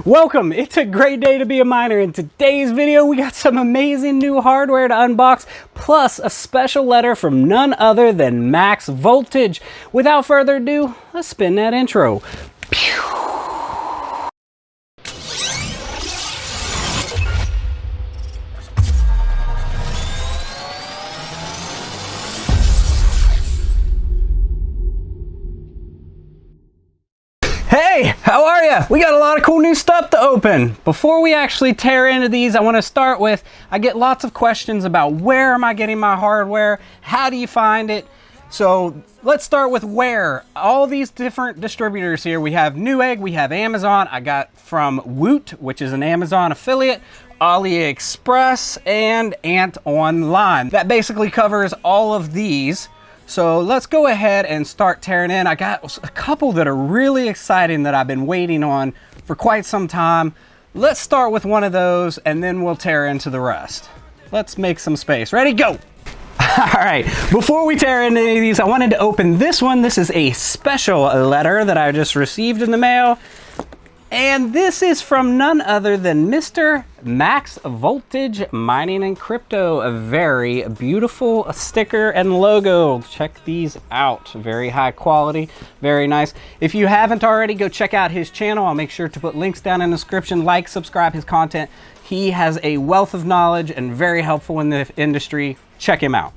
Welcome! It's a great day to be a miner. In today's video, we got some amazing new hardware to unbox, plus a special letter from none other than Max Voltage. Without further ado, let's spin that intro. Pew! Hey, how are ya? We got a lot of cool new stuff to open. Before we actually tear into these, I want to start with, I get lots of questions about where am I getting my hardware? How do you find it? So let's start with where. All these different distributors here. We have Newegg, we have Amazon. I got from Woot, which is an Amazon affiliate, AliExpress, and AntOnline. That basically covers all of these. So let's go ahead and start tearing in. I got a couple that are really exciting that I've been waiting on for quite some time. Let's start with one of those and then we'll tear into the rest. Let's make some space. Ready? Go! All right, before we tear into any of these, I wanted to open this one. This is a special letter that I just received in the mail. And this is from none other than Mr. Max Voltage Mining and Crypto. A very beautiful sticker and logo. Check these out. Very high quality, very nice. If you haven't already, go check out his channel. I'll make sure to put links down in the description. Like, subscribe his content. He has a wealth of knowledge and very helpful in the industry. Check him out.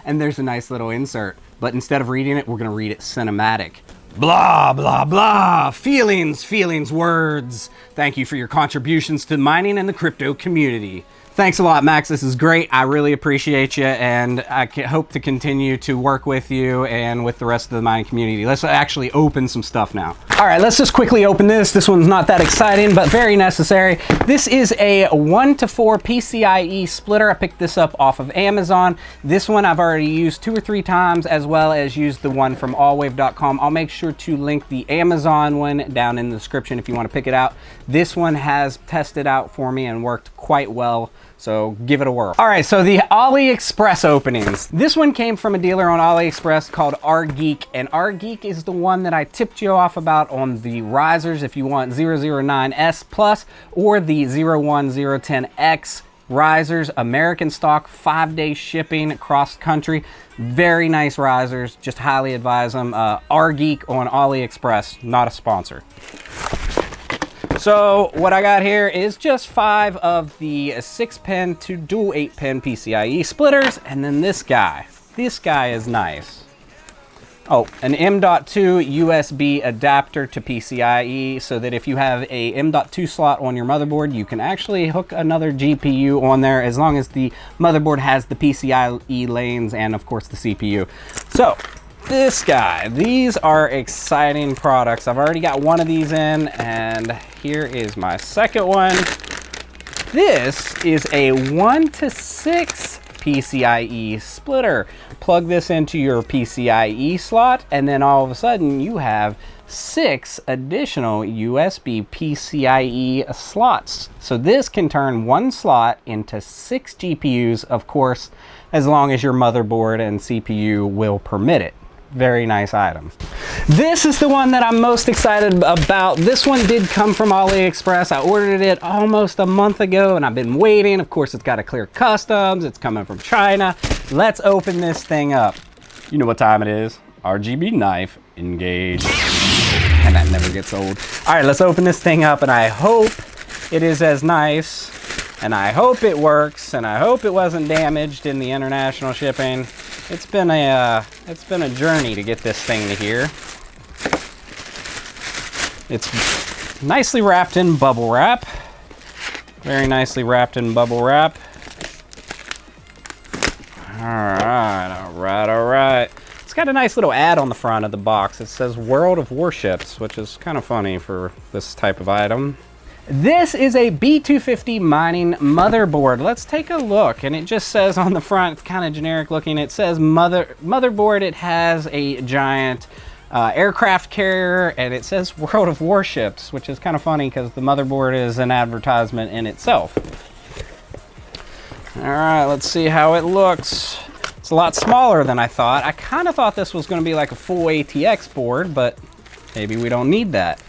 And there's a nice little insert, but instead of reading it, we're gonna read it cinematic. Blah, blah, blah. Feelings, words. Thank you for your contributions to mining and the crypto community. Thanks a lot, Max. This is great. I really appreciate you, and I hope to continue to work with you and with the rest of the mining community. Let's actually open some stuff now. All right, let's just quickly open this. This one's not that exciting, but very necessary. This is a 1-to-4 PCIe splitter. I picked this up off of Amazon. This one I've already used 2 or 3 times, as well as used the one from allwave.com. I'll make sure to link the Amazon one down in the description if you want to pick it out. This one has tested out for me and worked quite well. So give it a whirl. All right, so the AliExpress openings. This one came from a dealer on AliExpress called RGeek, and RGeek is the one that I tipped you off about on the risers if you want 009S Plus or the 01010X risers, American stock, 5-day shipping cross country. Very nice risers, just highly advise them. RGeek on AliExpress, not a sponsor. So what I got here is just 5 of the 6-pin to dual 8-pin PCIe splitters, and then this guy. This guy is nice. Oh, an M.2 USB adapter to PCIe, so that if you have a M.2 slot on your motherboard, you can actually hook another GPU on there as long as the motherboard has the PCIe lanes and of course the CPU. So this guy, these are exciting products. I've already got one of these in, and here is my second one. This is a 1-to-6 PCIe splitter. Plug this into your PCIe slot, and then all of a sudden you have 6 additional USB PCIe slots. So this can turn one slot into 6 GPUs, of course, as long as your motherboard and CPU will permit it. Very nice item. This is the one that I'm most excited about. This one did come from AliExpress. I ordered it almost a month ago and I've been waiting. Of course, it's got to clear customs. It's coming from China. Let's open this thing up. You know what time it is. RGB knife, engage. And that never gets old. All right, let's open this thing up, and I hope it is as nice, and I hope it works, and I hope it wasn't damaged in the international shipping. It's been a journey to get this thing to here. It's nicely wrapped in bubble wrap. Very nicely wrapped in bubble wrap. All right. It's got a nice little ad on the front of the box. It says World of Warships, which is kind of funny for this type of item. This is a B250 mining motherboard. Let's take a look, and it just says on the front, it's kind of generic looking, it says motherboard. It has a giant aircraft carrier, and it says World of Warships, which is kind of funny because the motherboard is an advertisement in itself. All right, let's see how it looks. It's a lot smaller than I thought. I kind of thought this was going to be like a full ATX board, but maybe we don't need that.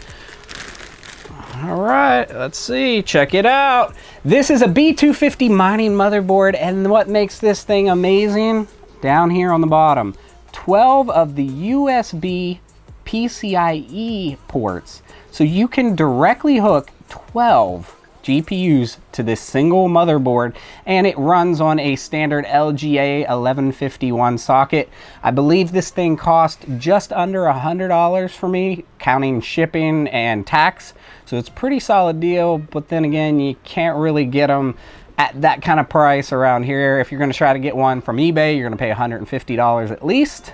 All All right, let's see, check it out. This is a B250 mining motherboard, and what makes this thing amazing, down here on the bottom, 12 of the USB PCIe ports. So you can directly hook 12 GPUs to this single motherboard, and it runs on a standard LGA 1151 socket. I believe this thing cost just under $100 for me, counting shipping and tax. So it's a pretty solid deal, but then again, you can't really get them at that kind of price around here. If you're gonna try to get one from eBay, you're gonna pay $150 at least.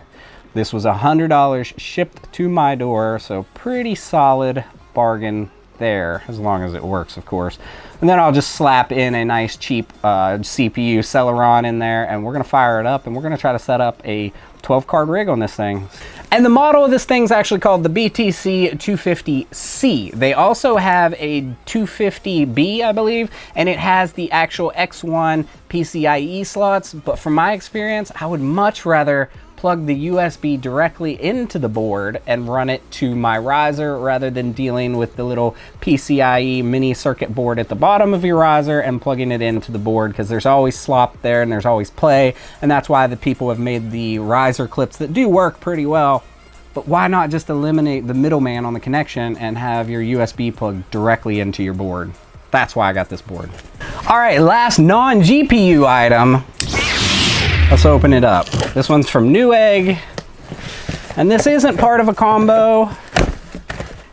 This was $100 shipped to my door, so pretty solid bargain there, as long as it works, of course. And then I'll just slap in a nice cheap CPU Celeron in there, and we're gonna fire it up, and we're gonna try to set up a 12 card rig on this thing. And the model of this thing's actually called the BTC 250c. They also have a 250B, I believe, and it has the actual X1 PCIe slots, but from my experience, I would much rather plug the USB directly into the board and run it to my riser rather than dealing with the little PCIe mini circuit board at the bottom of your riser and plugging it into the board, because there's always slop there and there's always play, and that's why the people have made the riser clips that do work pretty well. But why not just eliminate the middleman on the connection and have your USB plugged directly into your board? That's why I got this board. All right, last non-GPU item. Let's open it up. This one's from Newegg, and this isn't part of a combo.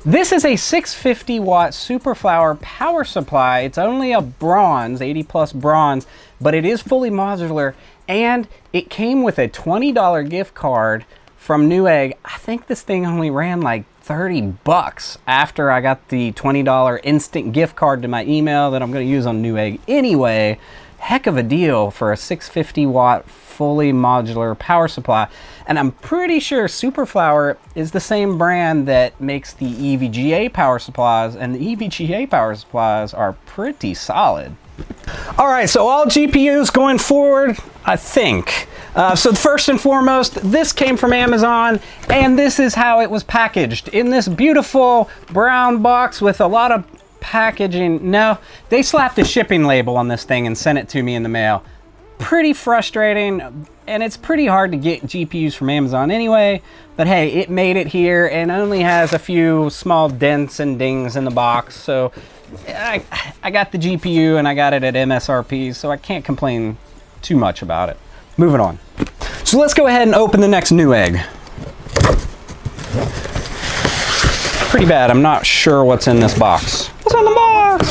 This is a 650 watt Superflower power supply. It's only a bronze, 80 plus bronze, but it is fully modular, and it came with a $20 gift card from Newegg. I think this thing only ran like 30 bucks after I got the $20 instant gift card to my email that I'm gonna use on Newegg anyway. Heck of a deal for a 650 watt fully modular power supply. And I'm pretty sure Superflower is the same brand that makes the EVGA power supplies, and the EVGA power supplies are pretty solid. All right, so all GPUs going forward, I think. So first and foremost, this came from Amazon, and this is how it was packaged in this beautiful brown box with a lot of packaging. No, they slapped a shipping label on this thing and sent it to me in the mail. Pretty frustrating, and it's pretty hard to get GPUs from Amazon anyway, but hey, it made it here and only has a few small dents and dings in the box. So I got the GPU and I got it at MSRP, so I can't complain too much about it. Moving on. So let's go ahead and open the next Newegg. Pretty bad, I'm not sure what's in this box. What's in the box?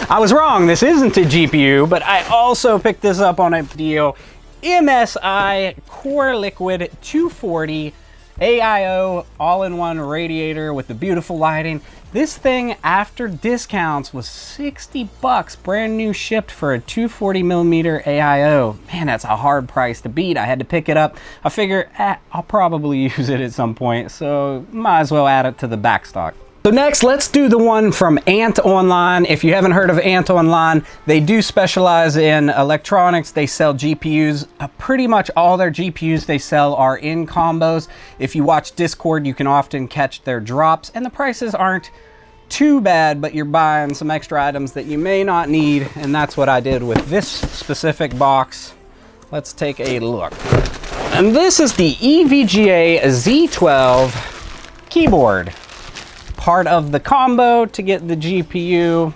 I was wrong, this isn't a GPU, but I also picked this up on a deal. MSI Coreliquid 240 AIO all-in-one radiator with the beautiful lighting. This thing after discounts was 60 bucks, brand new, shipped for a 240 millimeter AIO. Man, that's a hard price to beat. I had to pick it up. I figure I'll probably use it at some point, so might as well add it to the back stock. So next, let's do the one from AntOnline. If you haven't heard of AntOnline, they do specialize in electronics. They sell GPUs. Pretty much all their GPUs they sell are in combos. If you watch Discord, you can often catch their drops, and the prices aren't too bad, but you're buying some extra items that you may not need, and that's what I did with this specific box. Let's take a look. And this is the EVGA Z12 keyboard. Part of the combo to get the GPU,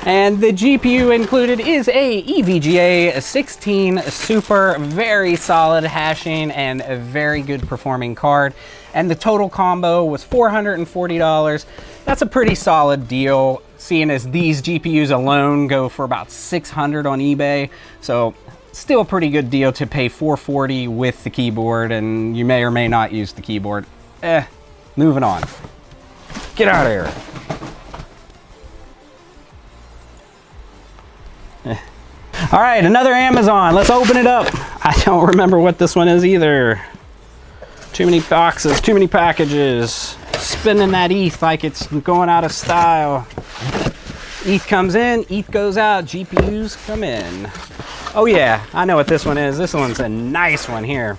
and the GPU included is a EVGA 16 Super, very solid hashing and a very good performing card, and the total combo was $440. That's a pretty solid deal, seeing as these GPUs alone go for about $600 on eBay, so still a pretty good deal to pay $440 with the keyboard, and you may or may not use the keyboard. Moving on. Get out of here. All right, another Amazon. Let's open it up. I don't remember what this one is either. Too many boxes, too many packages. Spinning that ETH like it's going out of style. ETH comes in, ETH goes out, GPUs come in. Oh yeah, I know what this one is. This one's a nice one here.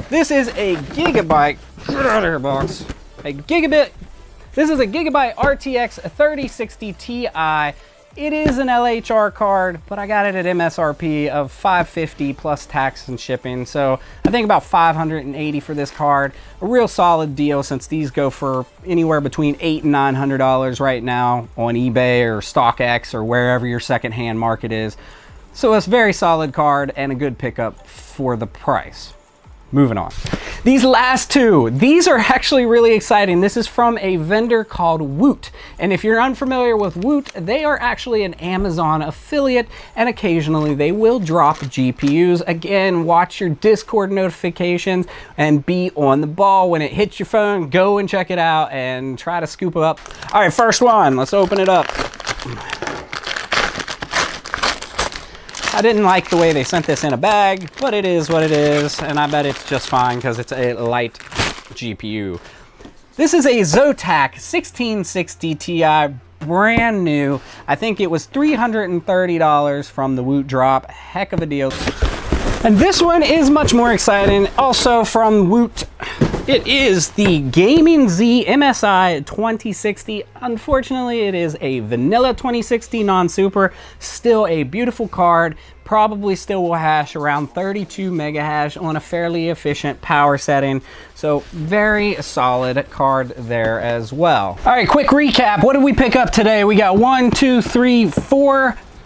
This is a Gigabyte, get out of here box, a Gigabyte. This is a Gigabyte RTX 3060 Ti. It is an LHR card, but I got it at MSRP of $550 plus tax and shipping. So I think about $580 for this card. A real solid deal since these go for anywhere between $800 and $900 right now on eBay or StockX or wherever your secondhand market is. So it's a very solid card and a good pickup for the price. Moving on. These last two, these are actually really exciting. This is from a vendor called Woot. And if you're unfamiliar with Woot, they are actually an Amazon affiliate, and occasionally they will drop GPUs. Again, watch your Discord notifications and be on the ball. When it hits your phone, go and check it out and try to scoop it up. All right, first one, let's open it up. I didn't like the way they sent this in a bag, but it is what it is, and I bet it's just fine because it's a light GPU. This is a Zotac 1660 Ti, brand new. I think it was $330 from the Woot drop. Heck of a deal. And this one is much more exciting, also from Woot. It is the Gaming Z MSI 2060. Unfortunately, it is a vanilla 2060 non-super. Still a beautiful card. Probably still will hash around 32 mega hash on a fairly efficient power setting. So very solid card there as well. All right, quick recap. What did we pick up today? We got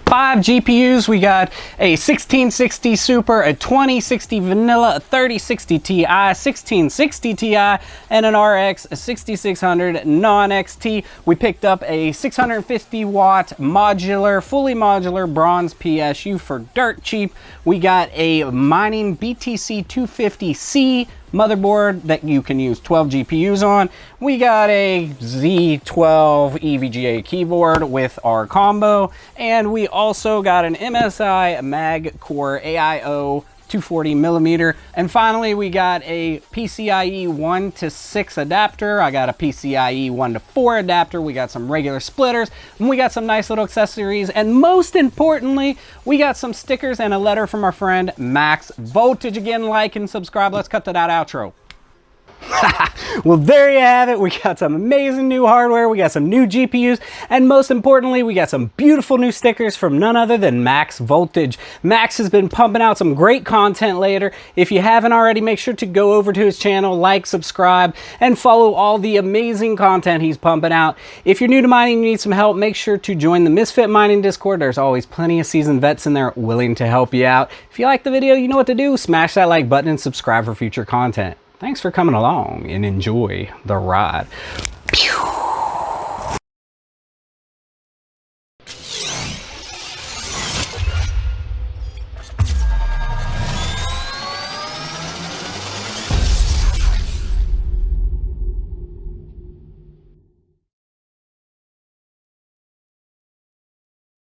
5 GPUs. We got a 1660 Super, a 2060 Vanilla, a 3060 Ti, 1660 Ti, and an RX 6600 non-XT. We picked up a 650 watt modular, fully modular bronze PSU for dirt cheap. We got a mining BTC 250c motherboard that you can use 12 GPUs on. We got a Z12 EVGA keyboard with our combo, and we also got an MSI Mag Core AIO 240mm. And finally, we got a PCIe 1 to 6 adapter. I got a PCIe 1 to 4 adapter. We got some regular splitters, and we got some nice little accessories. And most importantly, we got some stickers and a letter from our friend Max Voltage. Again, like and subscribe. Let's cut to that outro. Well, there you have it. We got some amazing new hardware, we got some new GPUs, and most importantly, we got some beautiful new stickers from none other than Max Voltage. Max has been pumping out some great content later. If you haven't already, make sure to go over to his channel, like, subscribe, and follow all the amazing content he's pumping out. If you're new to mining and you need some help, make sure to join the Misfit Mining Discord. There's always plenty of seasoned vets in there willing to help you out. If you like the video, you know what to do. Smash that like button and subscribe for future content. Thanks for coming along and enjoy the ride. Pew.